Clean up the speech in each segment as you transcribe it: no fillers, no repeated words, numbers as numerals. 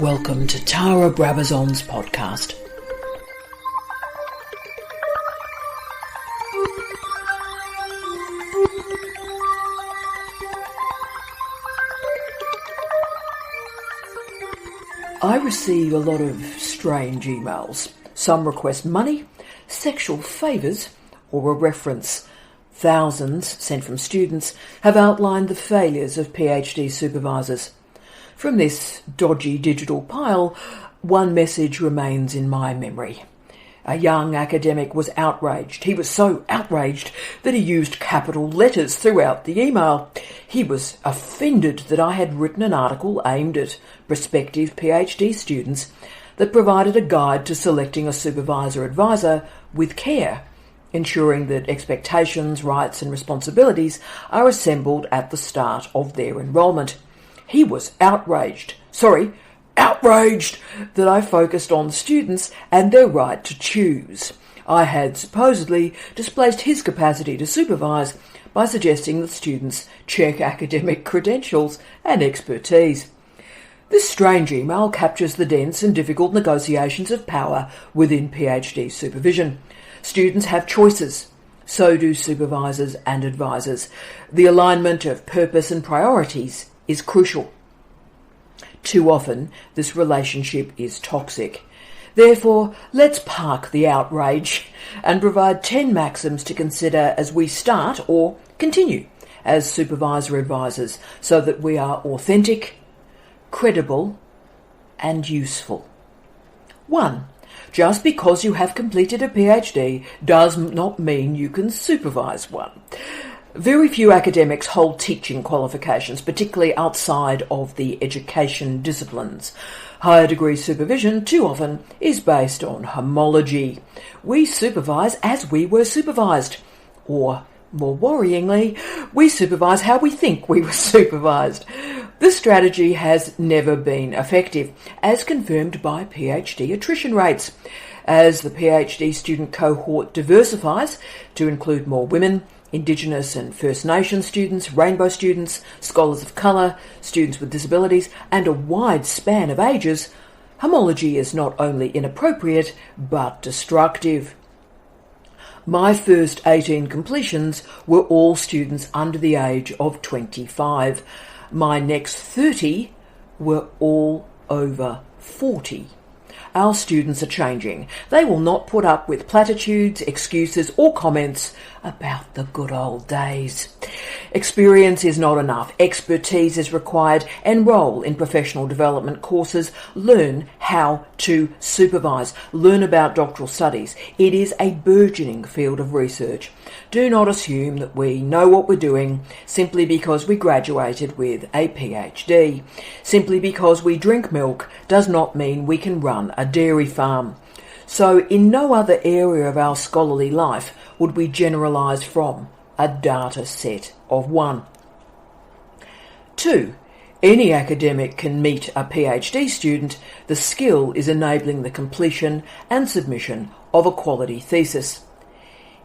Welcome to Tara Brabazon's podcast. I receive a lot of strange emails. Some request money, sexual favours, or a reference. Thousands, sent from students, have outlined the failures of PhD supervisors. From this dodgy digital pile, one message remains in my memory. A young academic was outraged. He was so outraged that he used capital letters throughout the email. He was offended that I had written an article aimed at prospective PhD students that provided a guide to selecting a supervisor advisor with care, ensuring that expectations, rights and responsibilities are assembled at the start of their enrolment. He was outraged that I focused on students and their right to choose. I had supposedly displaced his capacity to supervise by suggesting that students check academic credentials and expertise. This strange email captures the dense and difficult negotiations of power within PhD supervision. Students have choices. So do supervisors and advisors. The alignment of purpose and priorities is crucial. Too often, this relationship is toxic. Therefore, let's park the outrage and provide 10 maxims to consider as we start or continue as supervisor advisors so that we are authentic, credible, and useful. 1. Just because you have completed a PhD does not mean you can supervise one. Very few academics hold teaching qualifications, particularly outside of the education disciplines. Higher degree supervision too often is based on homology. We supervise as we were supervised. Or, more worryingly, we supervise how we think we were supervised. This strategy has never been effective, as confirmed by PhD attrition rates. As the PhD student cohort diversifies to include more women, Indigenous and First Nation students, rainbow students, scholars of colour, students with disabilities, and a wide span of ages, homology is not only inappropriate, but destructive. My first 18 completions were all students under the age of 25. My next 30 were all over 40. Our students are changing. They will not put up with platitudes, excuses, or comments about the good old days. Experience is not enough. Expertise is required. Enroll in professional development courses. Learn how to supervise. Learn about doctoral studies. It is a burgeoning field of research. Do not assume that we know what we're doing simply because we graduated with a PhD. Simply because we drink milk does not mean we can run a dairy farm. So in no other area of our scholarly life would we generalise from a data set of one. 2. Any academic can meet a PhD student. The skill is enabling the completion and submission of a quality thesis.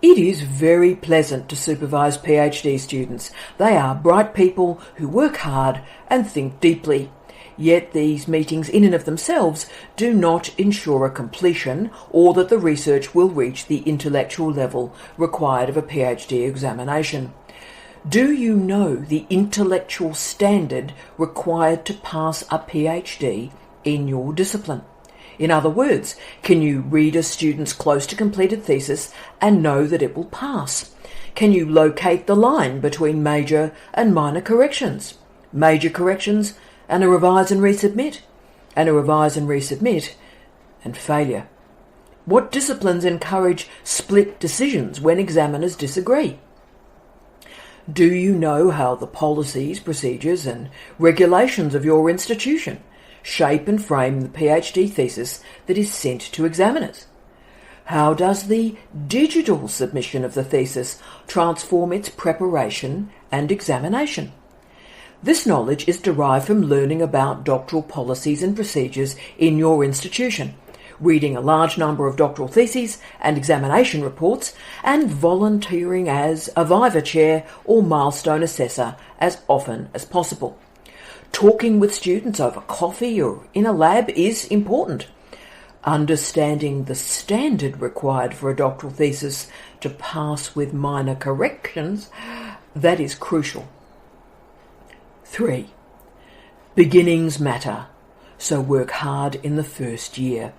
It is very pleasant to supervise PhD students. They are bright people who work hard and think deeply. Yet these meetings in and of themselves do not ensure a completion or that the research will reach the intellectual level required of a PhD examination. Do you know the intellectual standard required to pass a PhD in your discipline? In other words, can you read a student's close to completed thesis and know that it will pass? Can you locate the line between major and minor corrections, major corrections and a revise and resubmit, and a revise and resubmit, and failure? What disciplines encourage split decisions when examiners disagree? Do you know how the policies, procedures and regulations of your institution shape and frame the PhD thesis that is sent to examiners? How does the digital submission of the thesis transform its preparation and examination? This knowledge is derived from learning about doctoral policies and procedures in your institution, reading a large number of doctoral theses and examination reports, and volunteering as a viva chair or milestone assessor as often as possible. Talking with students over coffee or in a lab is important. Understanding the standard required for a doctoral thesis to pass with minor corrections, that is crucial. 3. Beginnings matter, so work hard in the first year.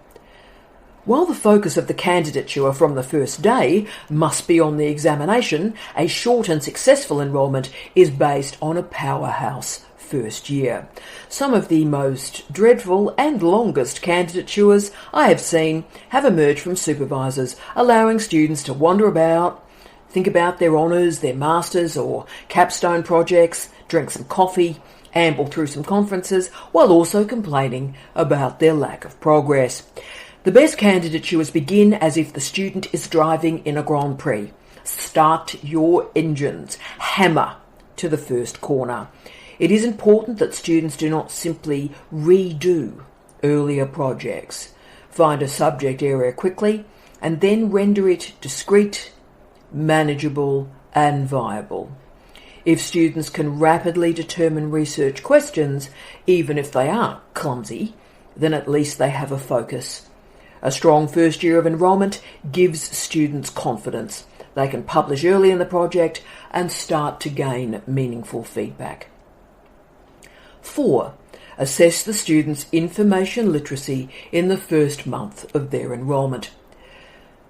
While the focus of the candidature from the first day must be on the examination, a short and successful enrolment is based on a powerhouse first year. Some of the most dreadful and longest candidatures I have seen have emerged from supervisors, allowing students to wander about, think about their honours, their masters or capstone projects, drink some coffee, amble through some conferences, while also complaining about their lack of progress. The best candidatures begin as if the student is driving in a Grand Prix. Start your engines, hammer to the first corner. It is important that students do not simply redo earlier projects. Find a subject area quickly and then render it discrete, manageable and viable. If students can rapidly determine research questions, even if they are clumsy, then at least they have a focus. A strong first year of enrolment gives students confidence. They can publish early in the project and start to gain meaningful feedback. 4. Assess the student's information literacy in the first month of their enrolment.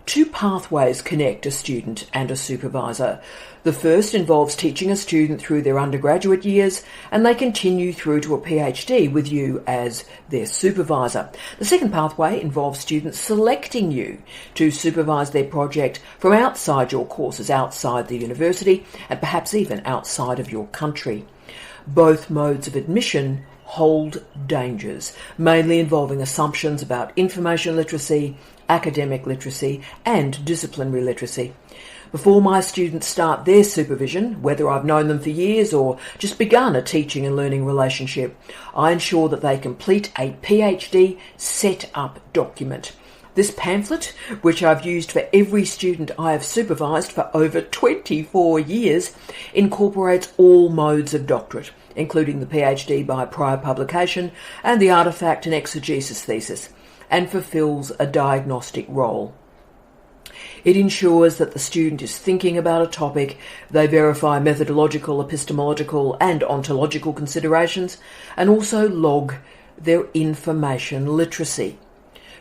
2 pathways connect a student and a supervisor. The first involves teaching a student through their undergraduate years, and they continue through to a PhD with you as their supervisor. The second pathway involves students selecting you to supervise their project from outside your courses, outside the university, and perhaps even outside of your country. Both modes of admission hold dangers, mainly involving assumptions about information literacy, academic literacy, and disciplinary literacy. Before my students start their supervision, whether I've known them for years or just begun a teaching and learning relationship, I ensure that they complete a PhD set-up document. This pamphlet, which I've used for every student I have supervised for over 24 years, incorporates all modes of doctorate, including the PhD by prior publication and the artifact and exegesis thesis, and fulfills a diagnostic role. It ensures that the student is thinking about a topic, they verify methodological, epistemological and ontological considerations, and also log their information literacy.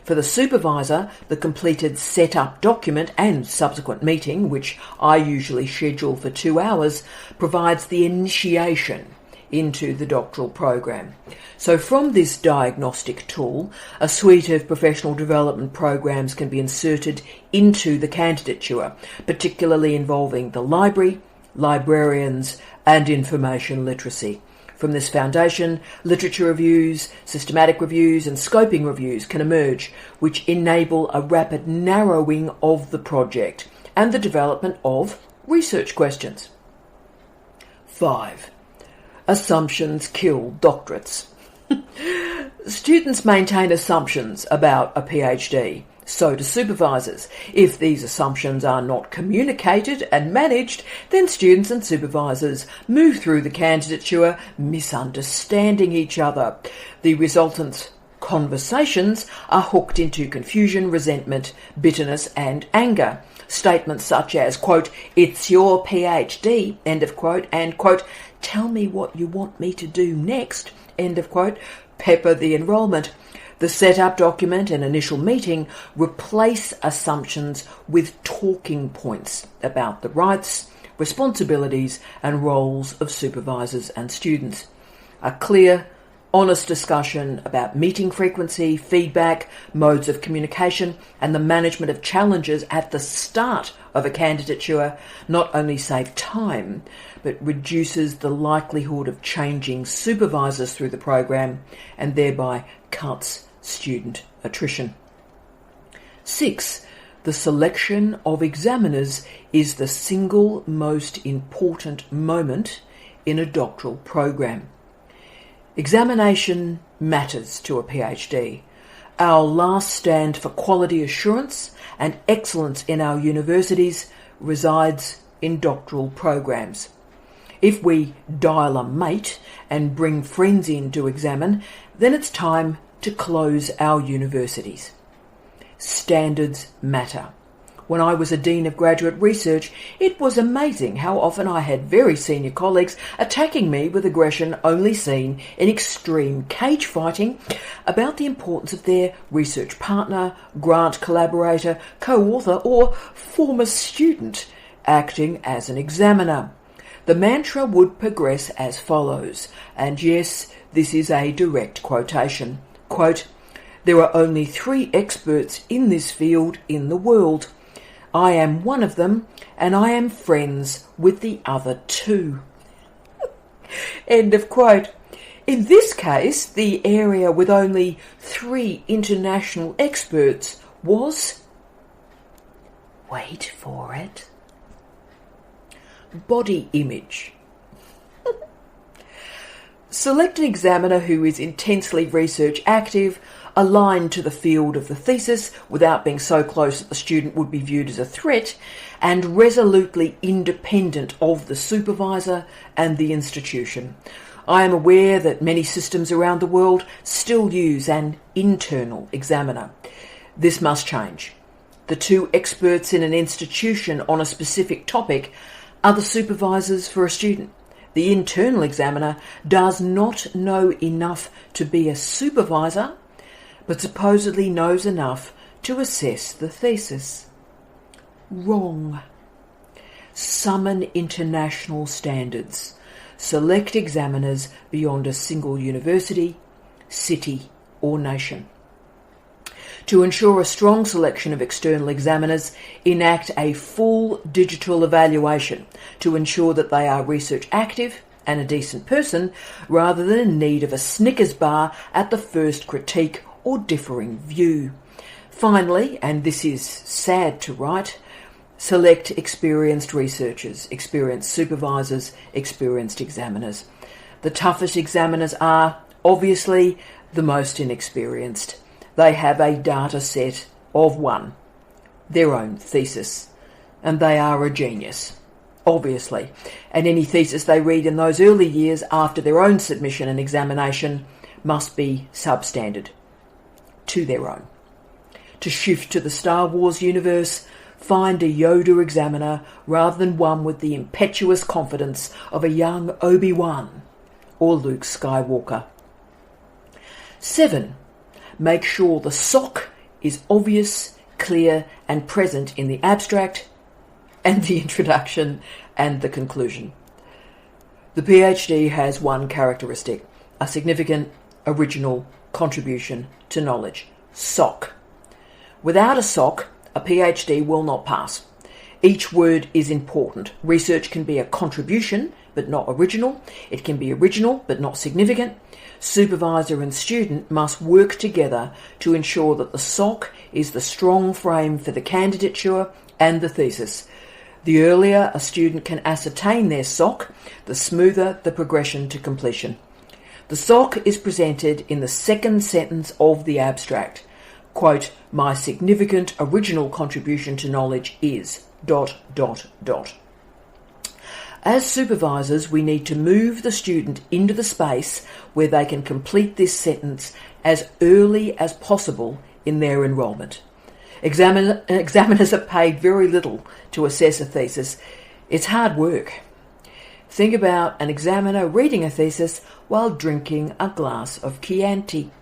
For the supervisor, the completed set-up document and subsequent meeting, which I usually schedule for 2 hours, provides the initiation into the doctoral program. So from this diagnostic tool, a suite of professional development programs can be inserted into the candidature, particularly involving the library, librarians, and information literacy. From this foundation, literature reviews, systematic reviews, and scoping reviews can emerge, which enable a rapid narrowing of the project and the development of research questions. 5. Assumptions kill doctorates. Students maintain assumptions about a PhD. So do supervisors. If these assumptions are not communicated and managed, then students and supervisors move through the candidature misunderstanding each other. The resultant conversations are hooked into confusion, resentment, bitterness and anger. Statements such as, quote, "It's your PhD," end of quote, and, quote, "Tell me what you want me to do next," end of quote, pepper the enrolment. The setup document and initial meeting replace assumptions with talking points about the rights, responsibilities and roles of supervisors and students. A clear, honest discussion about meeting frequency, feedback, modes of communication and the management of challenges at the start of a candidature not only save time, but reduces the likelihood of changing supervisors through the program and thereby cuts student attrition. 6. The selection of examiners is the single most important moment in a doctoral program. Examination matters to a PhD. Our last stand for quality assurance and excellence in our universities resides in doctoral programs. If we dial a mate and bring friends in to examine, then it's time to close our universities. Standards matter. When I was a Dean of Graduate Research, it was amazing how often I had very senior colleagues attacking me with aggression only seen in extreme cage fighting about the importance of their research partner, grant collaborator, co-author or former student acting as an examiner. The mantra would progress as follows, and yes, this is a direct quotation. Quote, "There are only 3 experts in this field in the world. I am one of them, and I am friends with the other 2. End of quote. In this case, the area with only 3 international experts was, wait for it, body image. Select an examiner who is intensely research active, aligned to the field of the thesis without being so close that the student would be viewed as a threat, and resolutely independent of the supervisor and the institution. I am aware that many systems around the world still use an internal examiner. This must change. The 2 experts in an institution on a specific topic are the supervisors for a student. The internal examiner does not know enough to be a supervisor, but supposedly knows enough to assess the thesis. Wrong. Summon international standards. Select examiners beyond a single university, city or nation. To ensure a strong selection of external examiners, enact a full digital evaluation to ensure that they are research active and a decent person rather than in need of a Snickers bar at the first critique or differing view. Finally, and this is sad to write, select experienced researchers, experienced supervisors, experienced examiners. The toughest examiners are, obviously, the most inexperienced. They have a data set of 1, their own thesis, and they are a genius, obviously. And any thesis they read in those early years after their own submission and examination must be substandard to their own. To shift to the Star Wars universe, find a Yoda examiner rather than one with the impetuous confidence of a young Obi-Wan or Luke Skywalker. 7. Make sure the SOC is obvious, clear and present in the abstract and the introduction and the conclusion. The PhD has one characteristic, a significant original contribution to knowledge. SOC. Without a SOC, a PhD will not pass. Each word is important. Research can be a contribution, but not original. It can be original, but not significant. Supervisor and student must work together to ensure that the SOC is the strong frame for the candidature and the thesis. The earlier a student can ascertain their SOC, the smoother the progression to completion. The SOC is presented in the second sentence of the abstract. Quote, "My significant original contribution to knowledge is ... As supervisors, we need to move the student into the space where they can complete this sentence as early as possible in their enrolment. Examiners are paid very little to assess a thesis. It's hard work. Think about an examiner reading a thesis while drinking a glass of Chianti.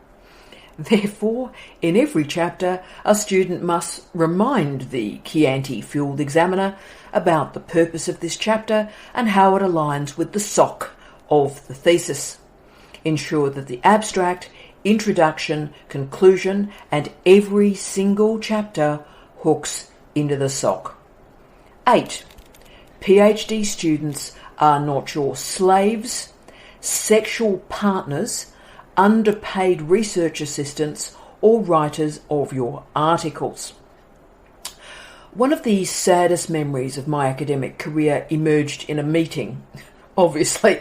Therefore, in every chapter, a student must remind the Chianti-fueled examiner about the purpose of this chapter and how it aligns with the SOC of the thesis. Ensure that the abstract, introduction, conclusion, and every single chapter hooks into the SOC. 8. PhD students are not your slaves, sexual partners, underpaid research assistants, or writers of your articles. One of the saddest memories of my academic career emerged in a meeting, obviously,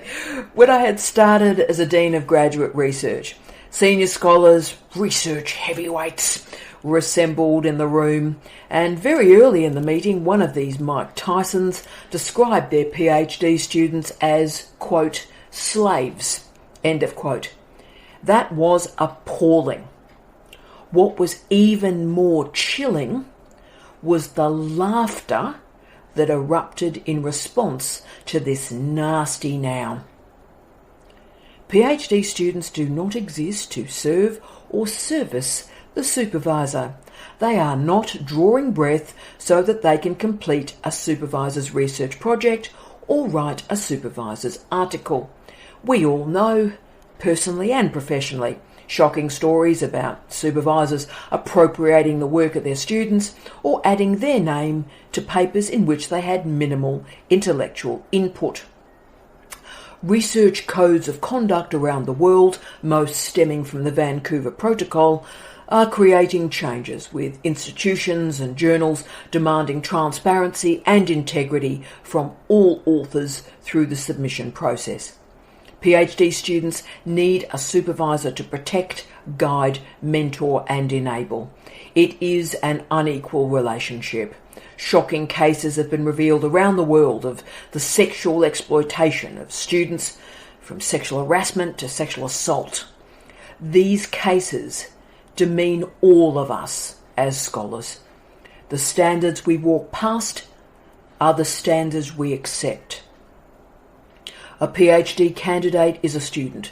when I had started as a Dean of Graduate Research. Senior scholars, research heavyweights, were assembled in the room, and very early in the meeting, one of these Mike Tysons described their PhD students as, quote, slaves, end of quote. That was appalling. What was even more chilling was the laughter that erupted in response to this nasty noun. PhD students do not exist to serve or service the supervisor. They are not drawing breath so that they can complete a supervisor's research project or write a supervisor's article. We all know, personally and professionally, shocking stories about supervisors appropriating the work of their students or adding their name to papers in which they had minimal intellectual input. Research codes of conduct around the world, most stemming from the Vancouver Protocol, are creating changes, with institutions and journals demanding transparency and integrity from all authors through the submission process. PhD students need a supervisor to protect, guide, mentor and enable. It is an unequal relationship. Shocking cases have been revealed around the world of the sexual exploitation of students, from sexual harassment to sexual assault. These cases demean all of us as scholars. The standards we walk past are the standards we accept. A PhD candidate is a student,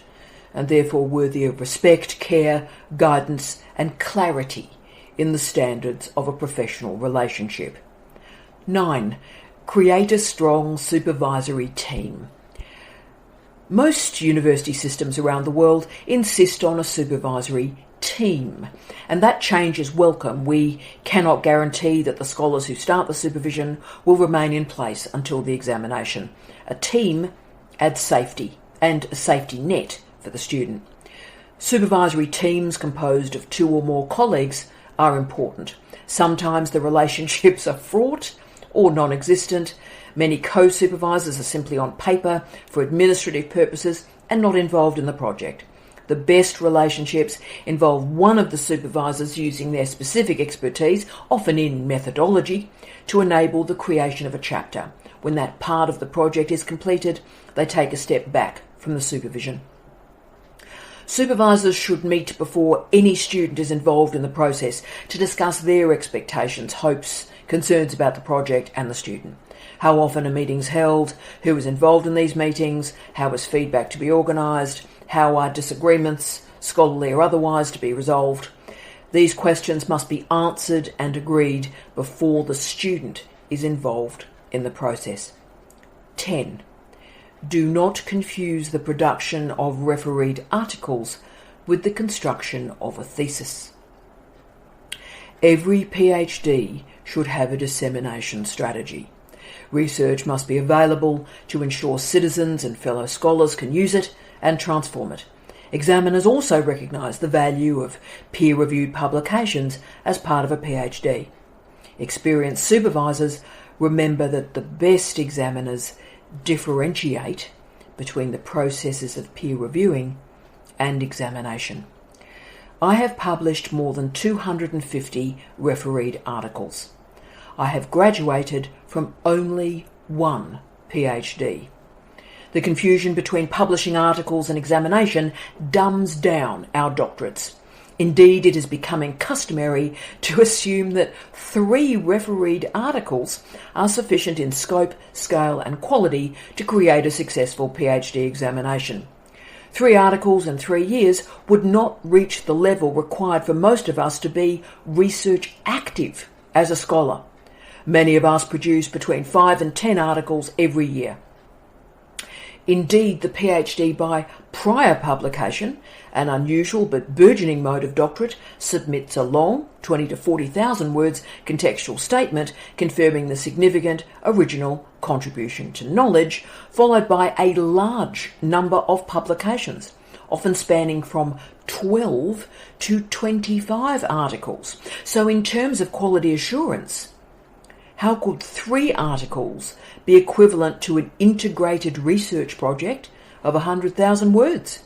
and therefore worthy of respect, care, guidance and clarity in the standards of a professional relationship. 9. Create a strong supervisory team. Most university systems around the world insist on a supervisory team, and that change is welcome. We cannot guarantee that the scholars who start the supervision will remain in place until the examination. A team adds safety and a safety net for the student. Supervisory teams composed of 2 or more colleagues are important. Sometimes the relationships are fraught or non-existent. Many co-supervisors are simply on paper for administrative purposes and not involved in the project. The best relationships involve one of the supervisors using their specific expertise, often in methodology, to enable the creation of a chapter. When that part of the project is completed, they take a step back from the supervision. Supervisors should meet before any student is involved in the process to discuss their expectations, hopes, concerns about the project and the student. How often are meetings held? Who is involved in these meetings? How is feedback to be organised? How are disagreements, scholarly or otherwise, to be resolved? These questions must be answered and agreed before the student is involved in the process. 10. Do not confuse the production of refereed articles with the construction of a thesis. Every PhD should have a dissemination strategy. Research must be available to ensure citizens and fellow scholars can use it and transform it. Examiners also recognise the value of peer-reviewed publications as part of a PhD. Experienced supervisors remember that the best examiners differentiate between the processes of peer reviewing and examination. I have published more than 250 refereed articles. I have graduated from only one PhD. The confusion between publishing articles and examination dumbs down our doctorates. Indeed, it is becoming customary to assume that 3 refereed articles are sufficient in scope, scale and quality to create a successful PhD examination. 3 articles in 3 years would not reach the level required for most of us to be research active as a scholar. Many of us produce between 5 and 10 articles every year. Indeed, the PhD by prior publication, an unusual but burgeoning mode of doctorate, submits a long 20 to 40,000 words contextual statement confirming the significant original contribution to knowledge, followed by a large number of publications, often spanning from 12 to 25 articles. So in terms of quality assurance, how could 3 articles be equivalent to an integrated research project of 100,000 words?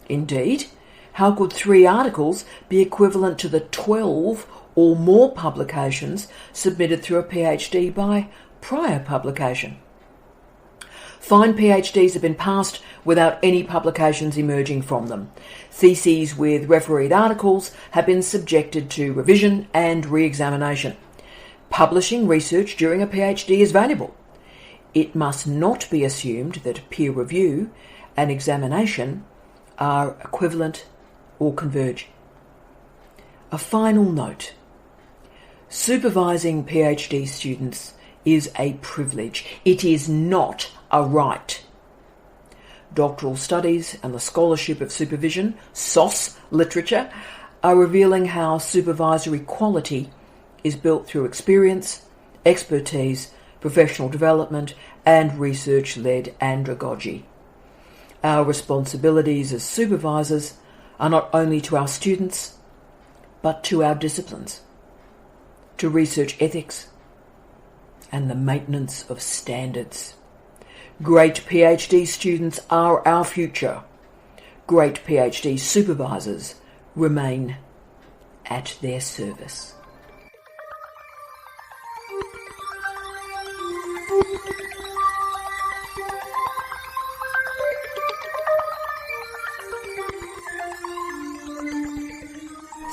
Indeed, how could 3 articles be equivalent to the 12 or more publications submitted through a PhD by prior publication. Fine PhDs have been passed without any publications emerging from them. Theses with refereed articles have been subjected to revision and re-examination. Publishing research during a PhD is valuable. It must not be assumed that peer review and examination are equivalent or converge. A final note. Supervising PhD students is a privilege. It is not a right. Doctoral studies and the scholarship of supervision, SOS literature, are revealing how supervisory quality is built through experience, expertise, professional development, and research-led andragogy. Our responsibilities as supervisors are not only to our students, but to our disciplines, to research ethics, and the maintenance of standards. Great PhD students are our future. Great PhD supervisors remain at their service.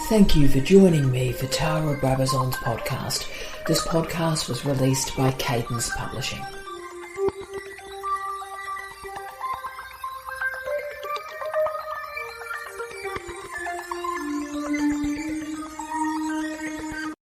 Thank you for joining me for Tara Brabazon's podcast. This podcast was released by Cadence Publishing.